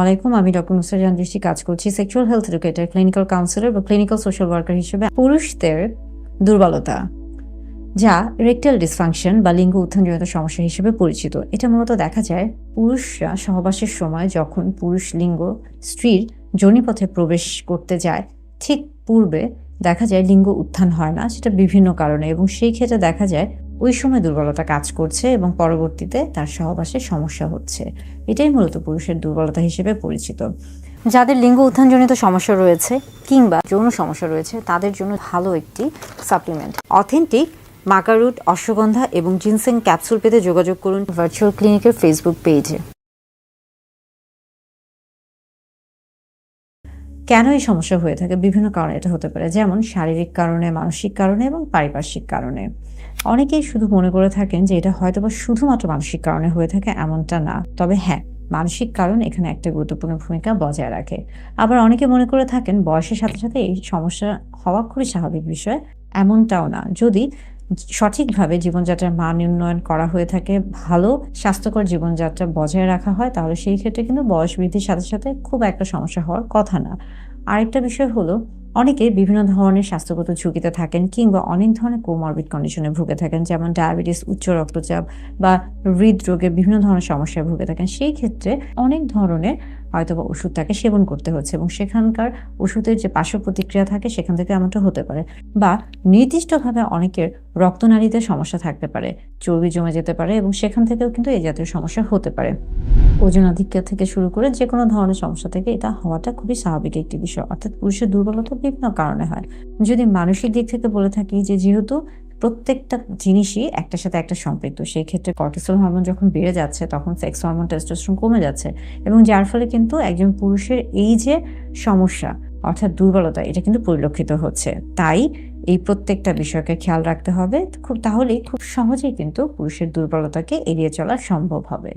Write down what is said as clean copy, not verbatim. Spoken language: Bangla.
আলাইকুম, আমি ডক্টর নুসরাত জাহান দৃষ্টি কাজ করছি sexual health educator, clinical councillor বা ক্লিনিক্যাল সোশ্যাল ওয়ার্কার হিসেবে। পুরুষদের দুর্বলতা যা রেকটাল ডিসফাংশন বা লিঙ্গ উত্থানজনিত সমস্যা হিসেবে পরিচিত। এটা মূলত দেখা যায় পুরুষরা সহবাসের সময় যখন পুরুষ লিঙ্গ স্ত্রীর যোনিপথে প্রবেশ করতে যায়, ঠিক পূর্বে দেখা যায় লিঙ্গ উত্থান হয় না, সেটা বিভিন্ন কারণে, এবং সেই ক্ষেত্রে দেখা যায় ওই সময় দুর্বলতা কাজ করছে এবং পরবর্তীতে তার সহবাসে সমস্যা হচ্ছে। এটাই মূলত পুরুষের দুর্বলতা হিসেবে পরিচিত। যাদের লিঙ্গ উত্থানজনিত সমস্যা রয়েছে কিংবা যৌন সমস্যা রয়েছে তাদের জন্য ভালো একটি সাপ্লিমেন্ট অথেন্টিক মাকা রুট, অশ্বগন্ধা এবং জিনসেং ক্যাপসুল পেতে যোগাযোগ করুন ভার্চুয়াল ক্লিনিকের ফেসবুক পেজে। কেন এই সমস্যা হয়ে থাকে? বিভিন্ন কারণে এটা হতে পারে, যেমন শারীরিক কারণে, মানসিক কারণে এবং পারিপার্শ্বিক কারণে। অনেকেই শুধু মনে করে থাকেন যে এটা হয়তোবা শুধুমাত্র মানসিক কারণে হয়ে থাকে, এমনটা না। তবে হ্যাঁ, মানসিক কারণ এখানে একটা গুরুত্বপূর্ণ ভূমিকা বজায় রাখে। আবার অনেকে মনে করে থাকেন বয়সের সাথে সাথে এই সমস্যা হওয়া খুবই স্বাভাবিক বিষয়, এমনটাও না। যদি সঠিকভাবে জীবনযাত্রার মান উন্নয়ন করা হয়ে থাকে, ভালো স্বাস্থ্যকর জীবনযাত্রা বজায় রাখা হয়, তাহলে সেই ক্ষেত্রে কিন্তু বয়স বৃদ্ধির সাথে সাথে খুব একটা সমস্যা হওয়ার কথা না। আরেকটা বিষয় হলো, অনেকে বিভিন্ন ধরনের স্বাস্থ্যগত ঝুঁকিতে থাকেন কিংবা অনেক ধরনের কোমরবিড কন্ডিশনে ভুগে থাকেন, যেমন ডায়াবেটিস, উচ্চ রক্তচাপ বা হৃদরোগের বিভিন্ন ধরনের সমস্যায় ভুগে থাকেন। সেই ক্ষেত্রে অনেক ধরনের হয়তোবা ওষুধ তাকে সেবন করতে হচ্ছে এবং সেখানকার ওষুধের যে পার্শ্ব প্রতিক্রিয়া থাকে সেখান থেকে এমনটা হতে পারে। বা নির্দিষ্টভাবে অনেকের রক্তনালীতে সমস্যা থাকতে পারে, চর্বি জমে যেতে পারে এবং সেখান থেকেও কিন্তু এই জাতীয় সমস্যা হতে পারে। ওজন আধিক্য থেকে শুরু করে যে কোনো ধরনের সমস্যা থেকে এটা হওয়াটা খুবই স্বাভাবিক একটি বিষয়। অর্থাৎ পুরুষের দুর্বলতা বিভিন্ন কারণে হয়। যদি মানসিক দিক থেকে বলে থাকি, যে যেহেতু প্রত্যেকটা জিনিসই একটার সাথে একটা সম্পৃক্ত, সেই ক্ষেত্রে কর্টিসল হরমোন যখন বেড়ে যাচ্ছে তখন সেক্স হরমোন, টেস্টোস্টেরন কমে যাচ্ছে এবং যার ফলে কিন্তু একজন পুরুষের এই যে সমস্যা অর্থাৎ দুর্বলতা, এটা কিন্তু পরিলক্ষিত হচ্ছে। তাই এই প্রত্যেকটা বিষয়কে খেয়াল রাখতে হবে, তাহলেই খুব সহজেই কিন্তু পুরুষের দুর্বলতাকে এড়িয়ে চলা সম্ভব হবে।